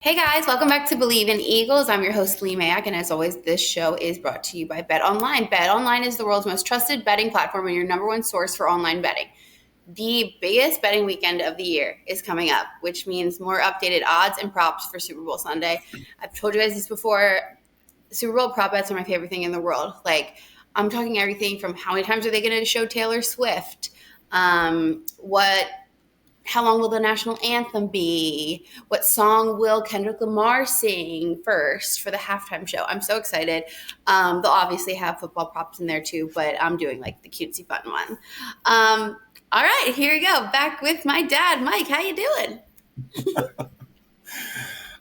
Hey guys, welcome back to Believe in Eagles. I'm your host, Lee Mayock, and as always, this show is brought to you by Bet Online. Bet Online is the world's most trusted betting platform and your number one source for online betting. The biggest betting weekend of the year is coming up, which means more updated odds and props for Super Bowl Sunday. I've told you guys this before. Super Bowl prop bets are my favorite thing in the world. Like, I'm talking everything from how many times are they going to show Taylor Swift, how long will the national anthem be? What song will Kendrick Lamar sing first for the halftime show? I'm so excited. They'll obviously have football props in there too, but I'm doing like the cutesy fun one. All right, here we go. Back with my dad, Mike. How you doing?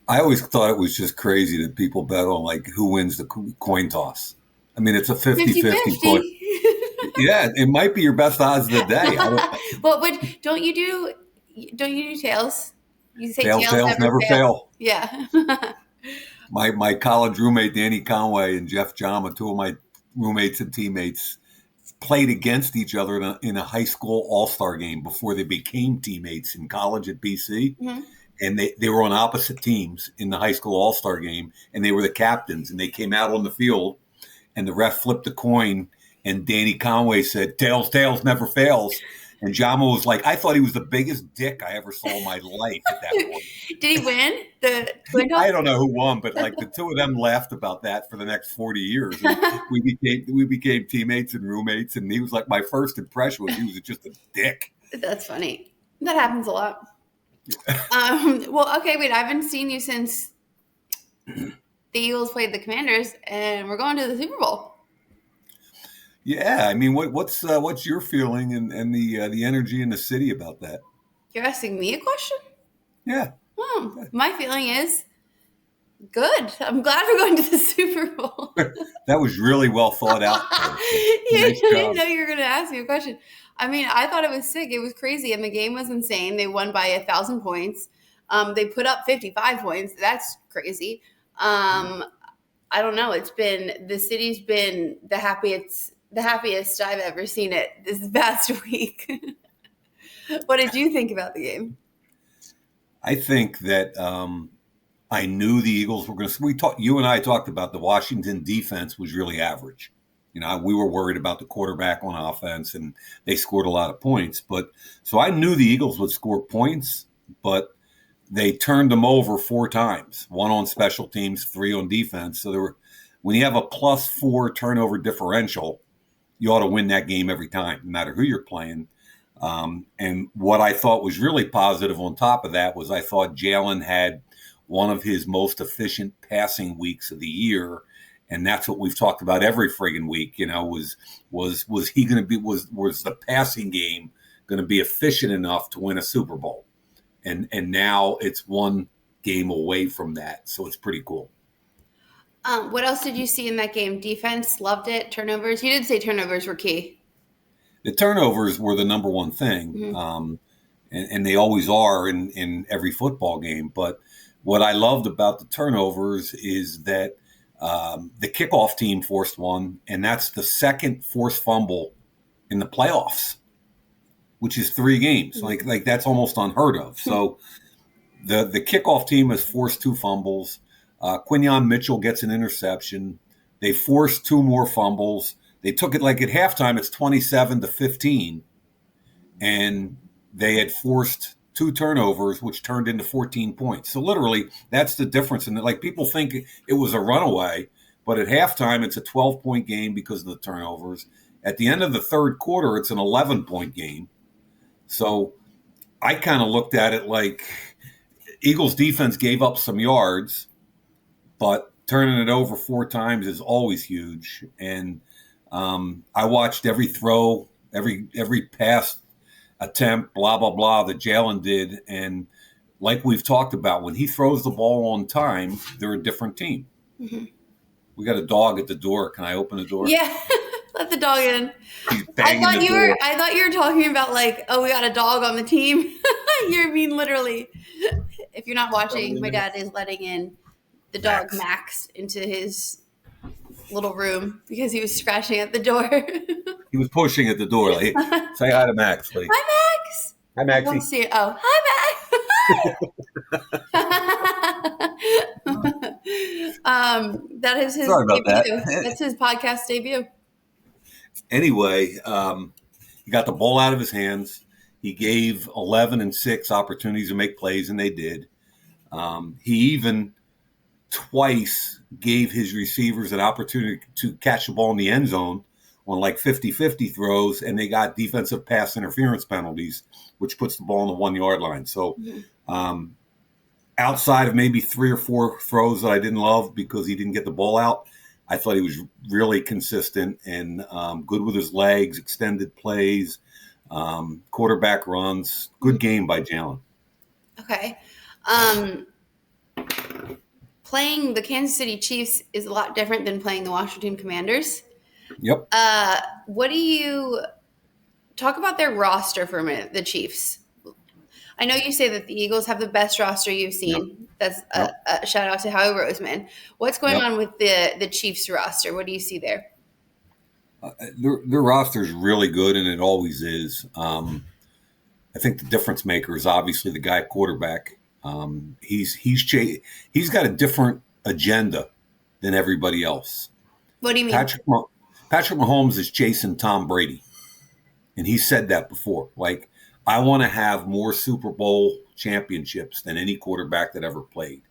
I always thought it was just crazy that people bet on like who wins the coin toss. I mean, it's a 50-50 coin. Yeah, it might be your best odds of the day. Well, but don't you do tails? You say tails never fail. Yeah. My college roommate, Danny Conway, and Jeff Jama, two of my roommates and teammates, played against each other in a high school all-star game before they became teammates in college at BC. Mm-hmm. And they were on opposite teams in the high school all-star game, and they were the captains. And they came out on the field, and the ref flipped the coin, and Danny Conway said, "Tails, tails never fails." And Jama was like, I thought he was the biggest dick I ever saw in my life at that point. Did he win the twin toss? I don't know who won, but like the two of them laughed about that for the next 40 years. And we became teammates and roommates, and he was like, my first impression was he was just a dick. That's funny. That happens a lot. Well, okay, wait, I haven't seen you since the Eagles played the Commanders, and we're going to the Super Bowl. Yeah, I mean, what's your feeling and the energy in the city about that? You're asking me a question? Yeah. My feeling is good. I'm glad we're going to the Super Bowl. That was really well thought out. I didn't know you were going to ask me a question. I mean, I thought it was sick. It was crazy, and the game was insane. They won by 1,000 points. They put up 55 points. That's crazy. I don't know. The city's been the happiest I've ever seen it this past week. What did you think about the game? I think that I knew the Eagles were going to. You and I talked about the Washington defense was really average. You know, we were worried about the quarterback on offense, and they scored a lot of points. So I knew the Eagles would score points, but they turned them over 4 times, 1 on special teams, 3 on defense. So when you have a +4 turnover differential, you ought to win that game every time, no matter who you're playing. And what I thought was really positive on top of that was I thought Jalen had one of his most efficient passing weeks of the year. And that's what we've talked about every friggin' week, you know, was he going to be, was the passing game going to be efficient enough to win a Super Bowl? And now it's 1 game away from that. So it's pretty cool. What else did you see in that game? Defense, loved it. Turnovers. You did say turnovers were key. The turnovers were the number one thing. Mm-hmm. And they always are in every football game. But what I loved about the turnovers is that the kickoff team forced 1, and that's the second forced fumble in the playoffs, which is 3 games. Mm-hmm. Like that's almost unheard of. So the kickoff team has forced 2 fumbles. Quinyon Mitchell gets an interception. They forced 2 more fumbles. They took it like at halftime, it's 27-15. And they had forced 2 turnovers, which turned into 14 points. So literally, that's the difference. And like people think it was a runaway, but at halftime, it's a 12-point game because of the turnovers. At the end of the third quarter, it's an 11-point game. So I kind of looked at it like Eagles defense gave up some yards, but turning it over 4 times is always huge. And I watched every throw, every pass attempt, blah, blah, blah, that Jalen did. And like we've talked about, when he throws the ball on time, they're a different team. Mm-hmm. We got a dog at the door. Can I open the door? Yeah, let the dog in. He's banging the door. I thought you were talking about like, oh, we got a dog on the team. You mean literally. If you're not watching, my dad is letting in the dog Max into his little room because he was scratching at the door. He was pushing at the door. Like, say hi to Max, please. Hi, Max. Hi, Maxie. I don't see it. Oh, hi, Max. That is his Sorry about debut. that. That's his podcast debut. Anyway, he got the ball out of his hands. He gave 11 and 6 opportunities to make plays, and they did. He even twice gave his receivers an opportunity to catch the ball in the end zone on like 50-50 throws, and they got defensive pass interference penalties, which puts the ball on the 1 yard line. So outside of maybe 3 or 4 throws that I didn't love because he didn't get the ball out, I thought he was really consistent and good with his legs, extended plays, quarterback runs. Good game by Jalen. Okay. Playing the Kansas City Chiefs is a lot different than playing the Washington Commanders. Yep. What do you talk about their roster for a minute, the Chiefs? I know you say that the Eagles have the best roster you've seen. Yep. That's a shout out to Howie Roseman. What's going Yep. on with the Chiefs roster? What do you see there? Their roster is really good, and it always is. I think the difference maker is obviously the guy at quarterback. He's got a different agenda than everybody else. What do you mean? Patrick Mahomes is chasing Tom Brady, and he said that before. Like, I want to have more Super Bowl championships than any quarterback that ever played.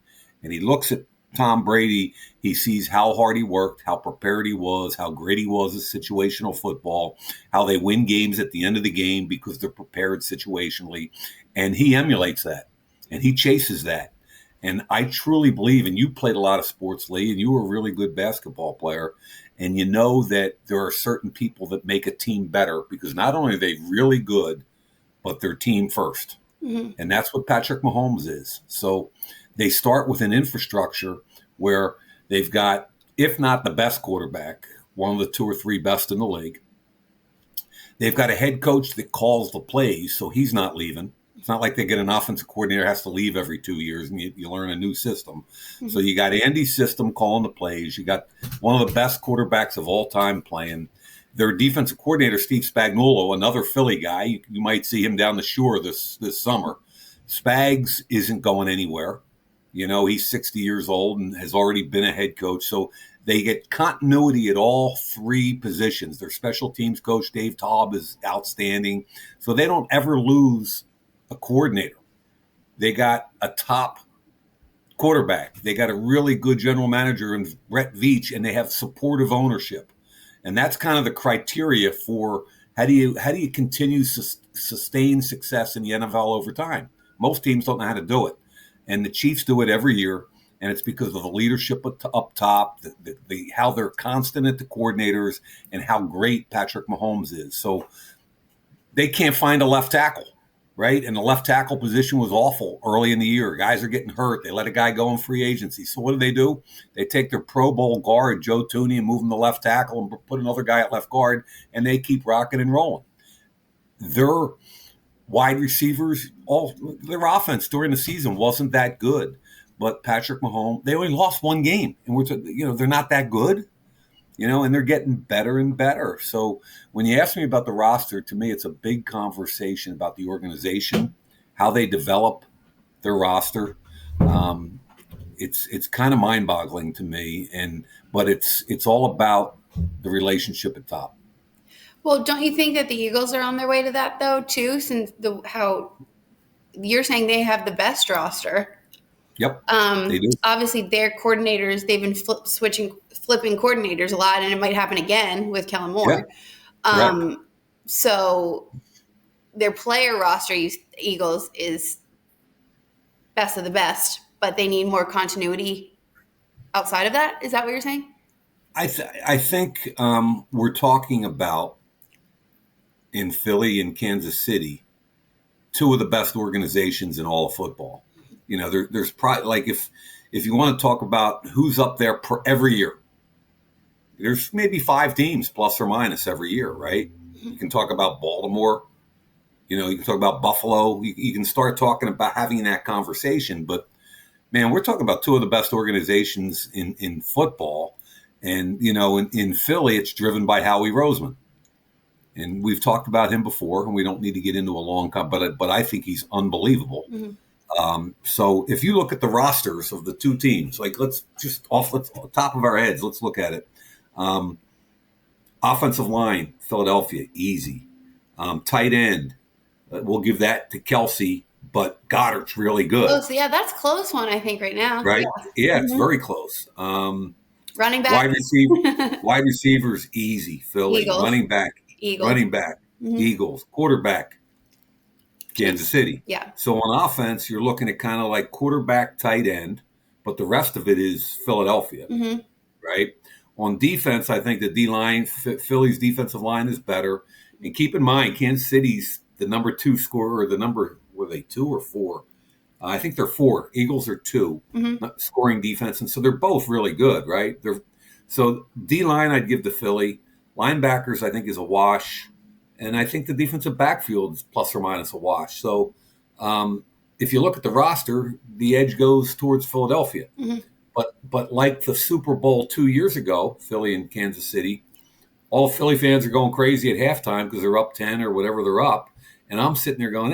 And he looks at Tom Brady, he sees how hard he worked, how prepared he was, how great he was at situational football, how they win games at the end of the game because they're prepared situationally. And he emulates that, and he chases that. And I truly believe, and you played a lot of sports, Lee, and you were a really good basketball player. And you know that there are certain people that make a team better because not only are they really good, but they're team first. Mm-hmm. And that's what Patrick Mahomes is. So they start with an infrastructure where they've got, if not the best quarterback, one of the 2 or 3 best in the league. They've got a head coach that calls the plays, so he's not leaving. It's not like they get an offensive coordinator has to leave every 2 years and you learn a new system. Mm-hmm. So you got Andy's system calling the plays. You got one of the best quarterbacks of all time playing. Their defensive coordinator, Steve Spagnuolo, another Philly guy. You might see him down the shore this summer. Spags isn't going anywhere. You know, he's 60 years old and has already been a head coach. So they get continuity at all 3 positions. Their special teams coach, Dave Taub, is outstanding. So they don't ever lose a coordinator. They got a top quarterback. They got a really good general manager in Brett Veach, and they have supportive ownership. And that's kind of the criteria for how do you continue sustain success in the NFL over time. Most teams don't know how to do it. And the Chiefs do it every year, and it's because of the leadership up top, how they're constant at the coordinators, and how great Patrick Mahomes is. So they can't find a left tackle, right? And the left tackle position was awful early in the year. Guys are getting hurt. They let a guy go in free agency. So what do? They take their Pro Bowl guard, Joe Thuney, and move him to left tackle and put another guy at left guard, and they keep rocking and rolling. Their wide receivers, their offense during the season wasn't that good. But Patrick Mahomes, they only lost 1 game. And they're not that good, and they're getting better and better. So when you ask me about the roster, to me, it's a big conversation about the organization, how they develop their roster. It's kind of mind-boggling to me, but it's all about the relationship at top. Well, don't you think that the Eagles are on their way to that, though, too, since how you're saying they have the best roster? Yep, they do. Obviously, their coordinators, they've been flipping coordinators a lot, and it might happen again with Kellen Moore. Yeah, so their player roster, Eagles, is best of the best, but they need more continuity outside of that. Is that what you're saying? I think we're talking about in Philly and Kansas City, 2 of the best organizations in all of football. There's probably, like, if you want to talk about who's up there every year, there's maybe 5 teams plus or minus every year, right? You can talk about Baltimore, you can talk about Buffalo. You can start talking about having that conversation. But, man, we're talking about 2 of the best organizations in football. And, in Philly, it's driven by Howie Roseman. And we've talked about him before, and we don't need to get into a long but I think he's unbelievable. Mm-hmm. So if you look at the rosters of the two teams, like let's top of our heads, let's look at it. Um, Offensive line, Philadelphia, easy. Tight end, we'll give that to Kelsey, but Goddard's really Oh, good, so yeah, that's close one, I think, right now. right? Yeah. Yeah, it's Mhm. very close. Running back, Wide receiver, wide receivers, easy. Philly. Eagles. Eagles. Running back, Hmm. Eagles. Quarterback, Kansas Chiefs. City. Yeah. So on offense, you're looking at kind of like quarterback, tight end, but the rest of it is Philadelphia, Hmm. right? On defense, I think the D line, Philly's defensive line is better. And keep in mind, Kansas City's the number two scorer, or the number, were they 2 or 4? I think they're 4. Eagles are 2, Hmm. not scoring defense, and so they're both really good, right? So D line I'd give to Philly. Linebackers I think is a wash, and I think the defensive backfield is plus or minus a wash. So um, if you look at the roster, the edge goes towards Philadelphia. Hmm. But like the Super Bowl 2 years ago, Philly and Kansas City, all Philly fans are going crazy at halftime because they're up 10 or whatever they're up, and I'm sitting there going,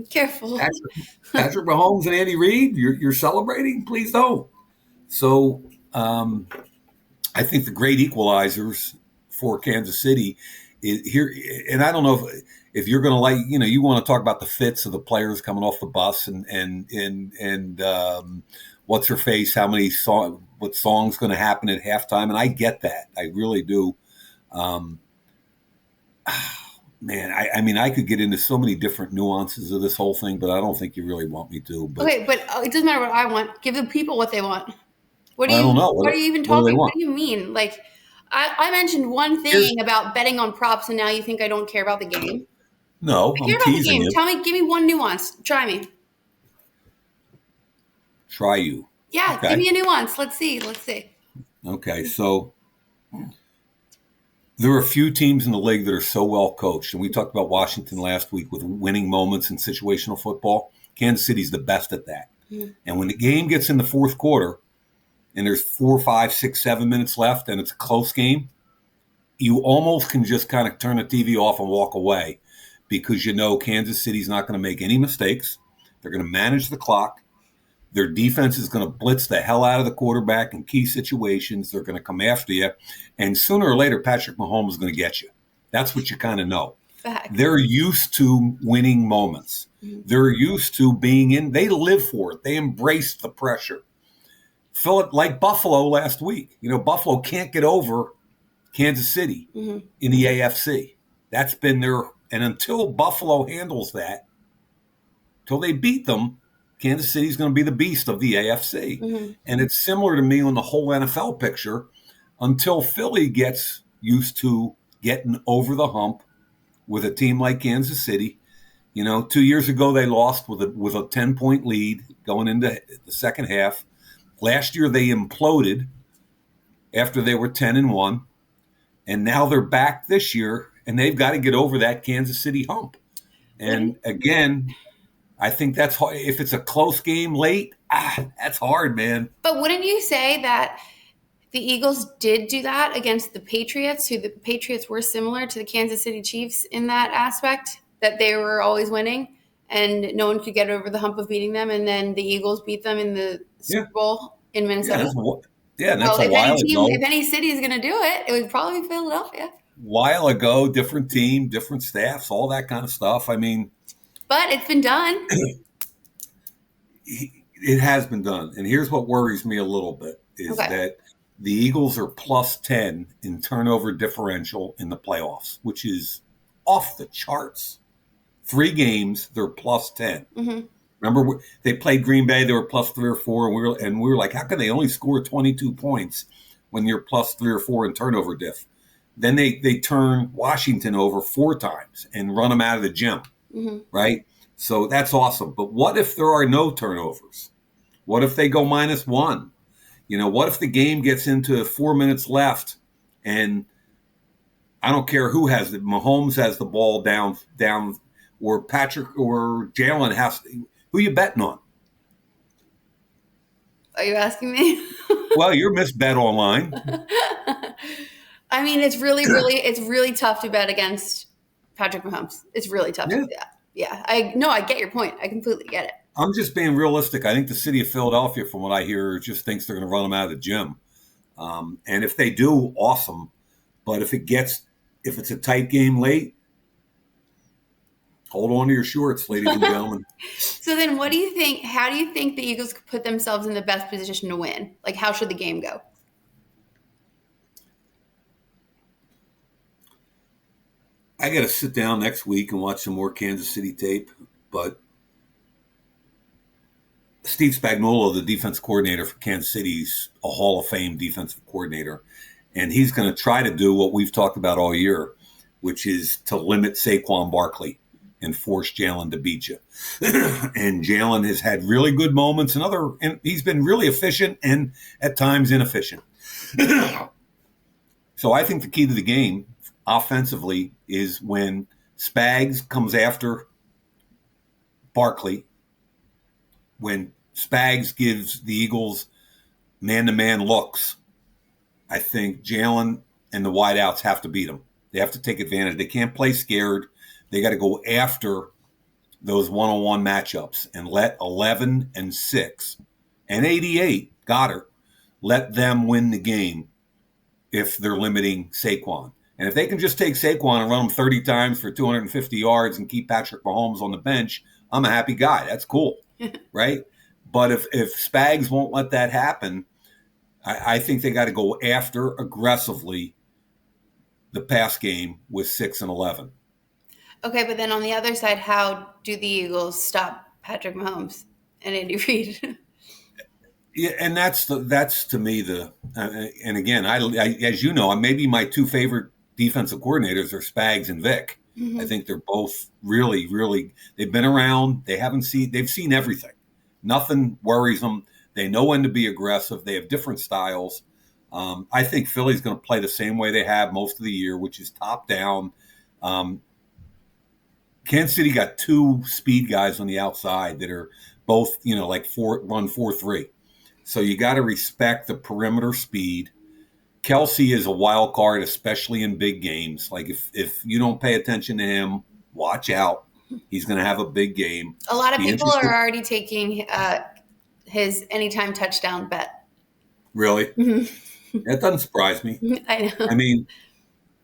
Careful. Patrick Mahomes and Andy Reid, you're celebrating? Please don't. So I think the great equalizers for Kansas City is here, and I don't know if you're going to you want to talk about the fits of the players coming off the bus and what's her face, what song's going to happen at halftime, and I get that, I really do. Um, Man, I mean, I could get into so many different nuances of this whole thing, but I don't think you really want me to. But Okay, but it doesn't matter what I want. Give the people what they want. I don't know. What are you even What do they talking? What want? do you mean? Like, I mentioned one Here's thing about betting on props, and now you think I don't care about the game. No, I I'm care about the teasing game. you. Give me one nuance. Try me. Try you. Yeah, give Okay. me a nuance. Let's see. Let's see. Okay. So there are a few teams in the league that are so well coached, and we talked about Washington last week with winning moments in situational football. Kansas City's the best at that. Mhm. And when the game gets in the fourth quarter, and there's 4, 5, 6, 7 minutes left, and it's a close game, you almost can just kind of turn the TV off and walk away because you know Kansas City's not going to make any mistakes. They're going to manage the clock. Their defense is going to blitz the hell out of the quarterback in key situations. They're going to come after you. And sooner or later, Patrick Mahomes is going to get you. That's what you kind of know. Fact. They're used to winning moments. Mhm. They're used to being in. They live for it. They embrace the pressure. Like Buffalo last week. Buffalo can't get over Kansas City Mhm. in the AFC. That's been and until Buffalo handles that, until they beat them, Kansas City's going to be the beast of the AFC. Mhm. And it's similar to me on the whole NFL picture until Philly gets used to getting over the hump with a team like Kansas City. 2 years ago they lost with a 10-point lead going into the second half. Last year they imploded after they were 10-1, and now they're back this year, and they've got to get over that Kansas City hump. And again, I think that's hard. If it's a close game late, that's hard, man. But wouldn't you say that the Eagles did do that against the Patriots, who the Patriots were similar to the Kansas City Chiefs in that aspect, that they were always winning and no one could get over the hump of beating them, and then the Eagles beat them in the Yeah, Super Bowl in yeah, Minnesota? and that's Well, a while if ago. any city is going to do it, it would probably be Philadelphia. While ago, different team, different staffs, all that kind of stuff. I mean, But it's been done. it has been done. And here's what worries me a little bit is Okay. that the Eagles are plus 10 in turnover differential in the playoffs, which is off the charts. 3 games, they're plus 10. Mm-hmm. Remember, they played Green Bay, they were plus 3 or 4, and we were like, how can they only score 22 points when you're plus 3 or 4 in turnover diff? Then they turn Washington over 4 times and run them out of the gym, Mm-hmm. right? So that's awesome. But what if there are no turnovers? What if they go -1? What if the game gets into 4 minutes left and I don't care who has it, Mahomes has the ball down, or Patrick or Jalen has to, who you betting on? Are you asking me? Well, you're Miss Bet Online. I mean, it's really tough to bet against Patrick Mahomes. It's really tough to Yeah. do that. Yeah, I get your point. I completely get it. I'm just being realistic. I think the city of Philadelphia, from what I hear, just thinks they're going to run them out of the gym. And if they do, awesome. But if it's a tight game late, hold on to your shorts, ladies and gentlemen. So then what do you think? How do you think the Eagles could put themselves in the best position to win? Like, how should the game go? I got to sit down next week and watch some more Kansas City tape. But Steve Spagnuolo, the defense coordinator for Kansas City's a Hall of Fame defensive coordinator. And he's going to try to do what we've talked about all year, which is to limit Saquon Barkley and force Jalen to beat you. And Jalen has had really good moments and he's been really efficient and at times inefficient. So I think the key to the game offensively is when Spags comes after Barkley, when Spags gives the Eagles man-to-man looks, I think Jalen and the wideouts have to beat them. They have to take advantage. They can't play scared. They got to go after those one-on-one matchups and let 11 and 6 and 88 Goddard let them win the game if they're limiting Saquon. And if they can just take Saquon and run him 30 times for 250 yards and keep Patrick Mahomes on the bench, I'm a happy guy. That's cool, right? But if Spags won't let that happen, I think they got to go after aggressively the pass game with 6 and 11. Okay, but then on the other side, how do the Eagles stop Patrick Mahomes and Andy Reid? Yeah, and that's to me and again, I as you know, maybe my two favorite defensive coordinators are Spags and Vic. Mm-hmm. I think they're both really, really. They've been around. They've seen everything. Nothing worries them. They know when to be aggressive. They have different styles. I think Philly's going to play the same way they have most of the year, which is top down. Kansas City got two speed guys on the outside that are both, run 4.3. So you got to respect the perimeter speed. Kelsey is a wild card, especially in big games. Like if you don't pay attention to him, watch out. He's going to have a big game. A lot of people are already taking his anytime touchdown bet. Really? Mm-hmm. That doesn't surprise me. I know. I mean,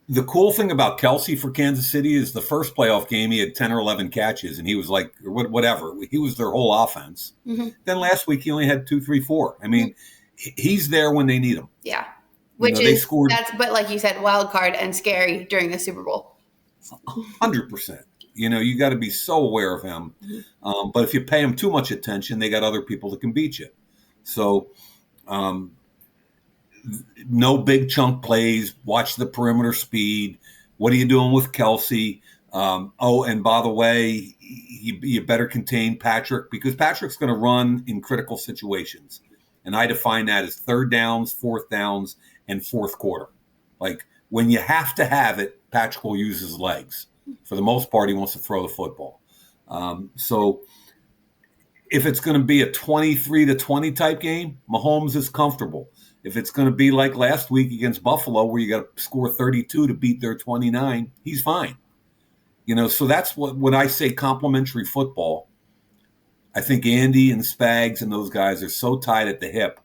the cool thing about Kelsey for Kansas City is the first playoff game, he had 10 or 11 catches, and he was like, whatever. He was their whole offense. Mm-hmm. Then last week, he only had 2, 3, 4. I mean, he's there when they need him. Yeah. But like you said, wild card and scary during the Super Bowl. 100%. You got to be so aware of him. Mm-hmm. But if you pay him too much attention, they got other people that can beat you. So, no big chunk plays. Watch the perimeter speed. What are you doing with Kelsey? And by the way, you better contain Patrick because Patrick's going to run in critical situations. And I define that as third downs, fourth downs, and fourth quarter. Like when you have to have it, Patrick will use his legs. For the most part, he wants to throw the football. So if it's going to be a 23-20 type game, Mahomes is comfortable. If it's going to be like last week against Buffalo, where you got to score 32 to beat their 29, he's fine. So that's when I say complimentary football. I think Andy and Spags and those guys are so tied at the hip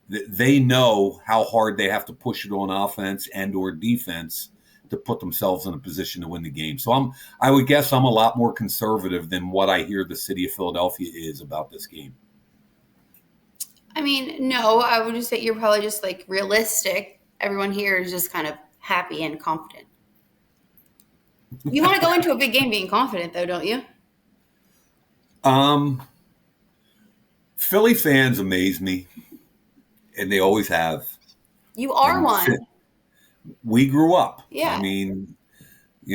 that they know how hard they have to push it on offense and or defense to put themselves in a position to win the game. So I would guess I'm a lot more conservative than what I hear the city of Philadelphia is about this game. I mean, no, I would just say you're probably just like realistic. Everyone here is just kind of happy and confident. You want to go into a big game being confident, though, don't you? Philly fans amaze me, and they always have. You are one. We grew up. Yeah. I mean,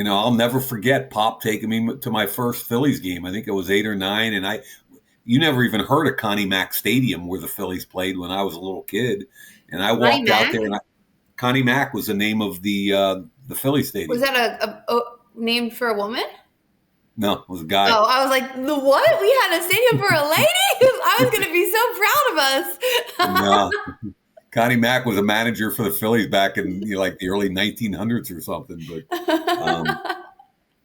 I'll never forget Pop taking me to my first Phillies game. I think it was 8 or 9, and you never even heard of Connie Mack Stadium where the Phillies played when I was a little kid. And I walked out there, and Connie Mack was the name of the Philly stadium. Was that a name for a woman? No, it was a guy. Oh, I was like, the what? We had a stadium for a lady? I was going to be so proud of us. No. Connie Mack was a manager for the Phillies back in the early 1900s or something. But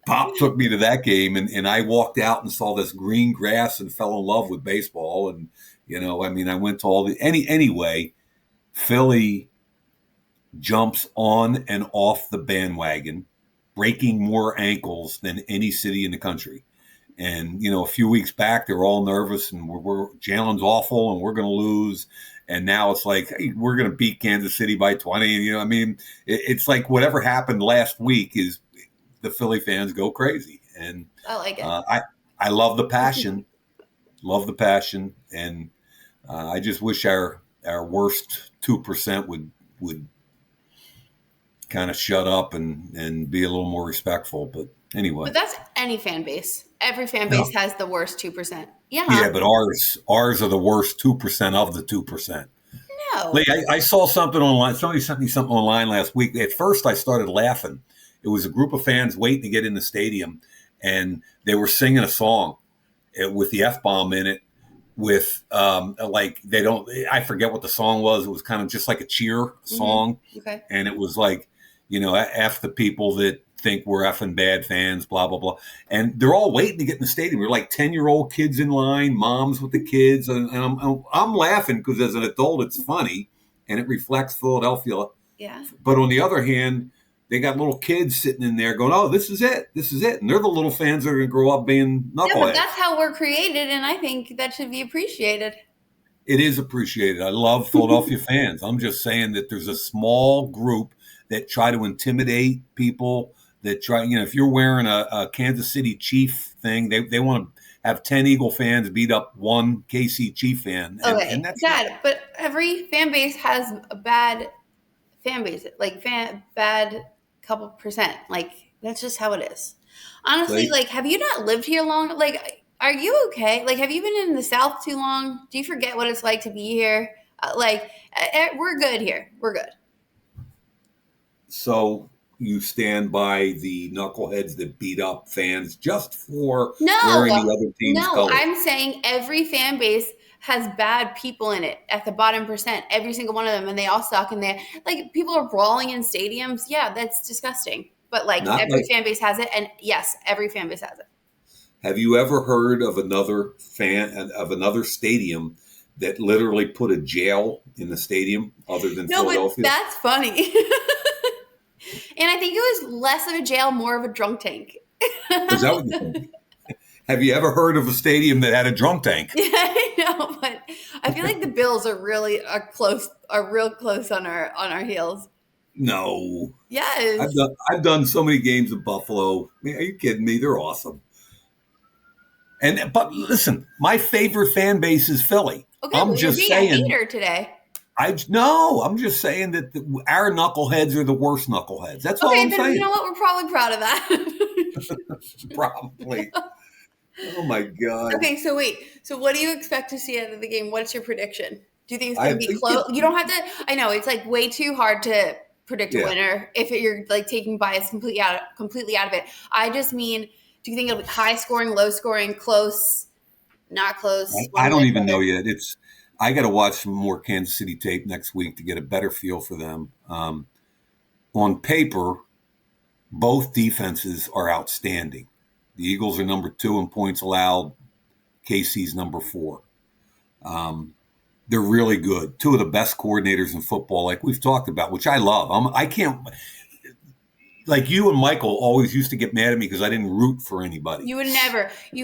Pop took me to that game, and I walked out and saw this green grass and fell in love with baseball. And, I mean, I went to all anyway, Philly jumps on and off the bandwagon, breaking more ankles than any city in the country. And, a few weeks back, they were all nervous and we're Jalen's awful and we're going to lose. And now it's like, hey, we're going to beat Kansas City by 20. And, I mean, it's like whatever happened last week is the Philly fans go crazy. And I like it. I love the passion, And I just wish our worst 2% would kind of shut up and be a little more respectful. But anyway. But that's any fan base. Every fan base has the worst 2%. Yeah. Yeah, but ours are the worst 2% of the 2%. No. Lee, I saw something online. Somebody sent me something online last week. At first, I started laughing. It was a group of fans waiting to get in the stadium, and they were singing a song with the F-bomb in it. With I forget what the song was. It was kind of just like a cheer song. Mm-hmm. Okay. And it was like, F the people that think we're effing bad fans, blah, blah, blah. And they're all waiting to get in the stadium. We're like 10-year-old kids in line, moms with the kids. And I'm laughing because as an adult, it's funny and it reflects Philadelphia. Yeah. But on the other hand, they got little kids sitting in there going, oh, this is it. And they're the little fans that are going to grow up being knuckleheads. Yeah, but that's how we're created, and I think that should be appreciated. It is appreciated. I love Philadelphia fans. I'm just saying that there's a small group that try to intimidate people, that try, if you're wearing a Kansas City Chief thing, they want to have 10 Eagle fans beat up one KC Chief fan. Okay, and that's Dad, but every fan base has a bad fan base, like bad couple percent. Like, that's just how it is. Honestly, like, have you not lived here long? Like, are you okay? Like, have you been in the South too long? Do you forget what it's like to be here? We're good here. We're good. So you stand by the knuckleheads that beat up fans just for wearing the other team's colors? No, I'm saying every fan base has bad people in it at the bottom percent, every single one of them, and they all suck, and they like people are brawling in stadiums. Yeah, that's disgusting. But every fan base has it, and yes, every fan base has it. Have you ever heard of another stadium that literally put a jail in the stadium other than Philadelphia? But that's funny. And I think it was less of a jail, more of a drunk tank. Is that what you think? Have you ever heard of a stadium that had a drunk tank? Yeah, I know, but I feel like the Bills are real close on our heels. No. Yes. I've done so many games in Buffalo. Are you kidding me? They're awesome. But listen, my favorite fan base is Philly. Okay, I'm just saying. You're being a hater today. I'm just saying that our knuckleheads are the worst knuckleheads. That's all I'm saying. You know what? We're probably proud of that. Probably. Oh my God. Okay, so wait. So what do you expect to see out of the game? What's your prediction? Do you think it's going to be close? You don't have to. I know it's like way too hard to predict a winner if you're like taking bias completely out of it. I just mean, do you think it'll be high scoring, low scoring, close, not close? I don't even know yet. I got to watch some more Kansas City tape next week to get a better feel for them. On paper, both defenses are outstanding. The Eagles are number 2 in points allowed. KC's number 4. They're really good. 2 of the best coordinators in football, like we've talked about, which I love. I can't. Like you and Michael always used to get mad at me because I didn't root for anybody. You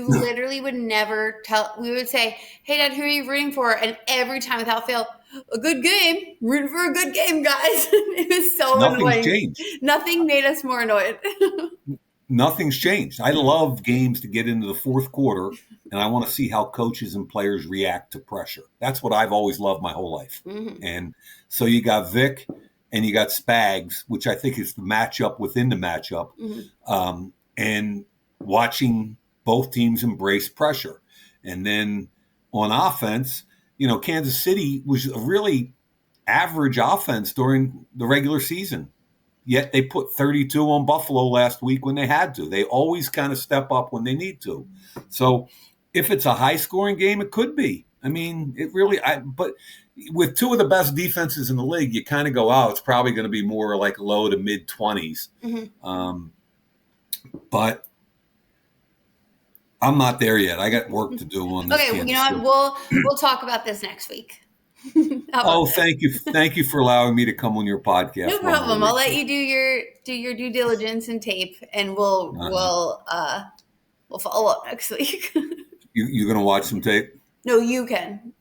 literally would never tell. We would say, hey, Dad, who are you rooting for? And every time without fail, a good game. Rooting for a good game, guys. It was so annoying. Nothing's changed. Nothing made us more annoyed. Nothing's changed. I love games to get into the fourth quarter, and I want to see how coaches and players react to pressure. That's what I've always loved my whole life. Mm-hmm. And so you got Vic and you got Spags, which I think is the matchup within the matchup, and watching both teams embrace pressure. And then on offense, Kansas City was a really average offense during the regular season. Yet they put 32 on Buffalo last week when they had to. They always kind of step up when they need to. So if it's a high-scoring game, it could be. I mean, it really but with 2 of the best defenses in the league, you kind of go, oh, it's probably going to be more like low to mid-20s. Mm-hmm. But I'm not there yet. I got work to do on this. Okay, well, you Kansas know City. what? We'll talk about this next week. How about Oh, that? thank you for allowing me to come on your No podcast one more problem. I'll week. let you do your due diligence and tape, and Uh-huh. we'll follow up next week. You gonna watch some tape? No, you can.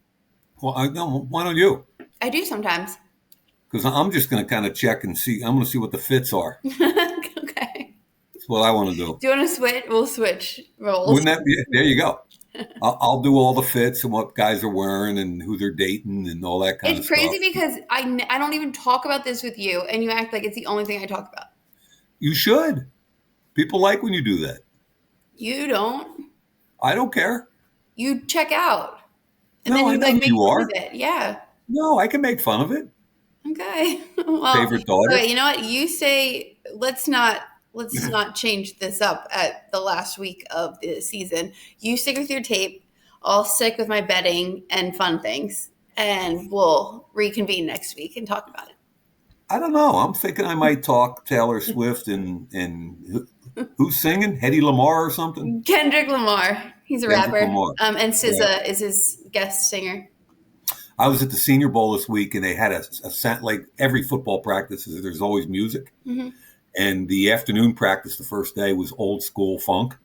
Well, no, why don't you? I do sometimes. Because I'm just gonna kind of check and see. I'm gonna see what the fits are. Okay. That's what I want to do. Do you want to switch? We'll switch roles. Wouldn't that be? There you go. I'll do all the fits and what guys are wearing and who they're dating and all that kind of It's crazy stuff. because I don't even talk about this with you, and you act like it's the only thing I talk about. You should. People like when you do that. You don't. I don't care. You check out, and then No, I you know like who make you fun of are. it. Yeah. No, I can make fun of it. Okay. Well, Favorite daughter. okay, you know what? You say let's not change this up at the last week of the season. You stick with your tape. I'll stick with my betting and fun things, and we'll reconvene next week and talk about I don't know. I'm thinking I might talk Taylor Swift and who's singing? Hedy Lamar or something? it. Kendrick Lamar. He's a Kendrick rapper. Lamar. And Right. SZA is his guest singer. I was at the Senior Bowl this week, and they had like every football practice. There's always music, Hmm. and the afternoon practice the first day was old school funk.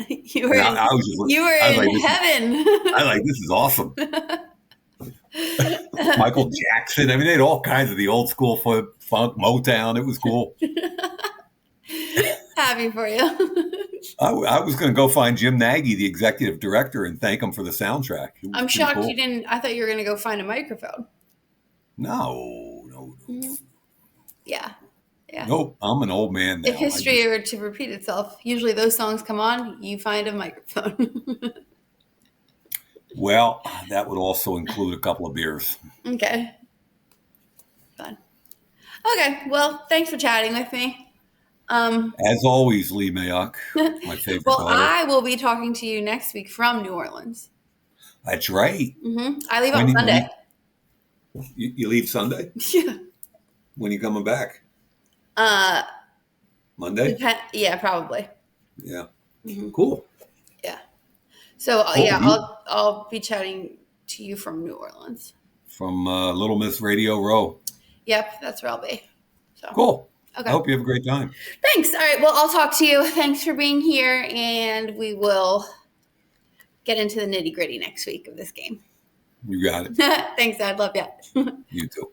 You were And in, I was just, you were I was like, in heaven. this is awesome. Michael Jackson. I mean, they had all kinds of the old school funk, Motown. It was cool. Happy for you. I was going to go find Jim Nagy, the executive director, and thank him for the soundtrack. It was I'm pretty shocked cool. you didn't. I thought you were going to go find a microphone. No. Mhm. Yeah. Yeah. Nope. I'm an old man If now. history were to repeat itself, usually those songs come on, you find a microphone. Well, that would also include a couple of beers. Okay. Fun. Okay. Well, thanks for chatting with me. As always, Lee Mayock, my favorite Well, daughter. I will be talking to you next week from New Orleans. That's right. I leave When on you, when Sunday. you leave Sunday? Yeah. When you coming back? Uh, Monday? yeah, probably. Yeah. Hmm. Cool. Yeah. So Cool. yeah, You I'll be chatting to you from New Orleans. from Little Miss Radio Row. Yep, that's where I'll be. So Cool. I okay. hope you have a great time. Thanks. All right. Well, I'll talk to you. Thanks for being here, and we will get into the nitty gritty next week of this game. You got it. Thanks, Dad. Love ya. You too.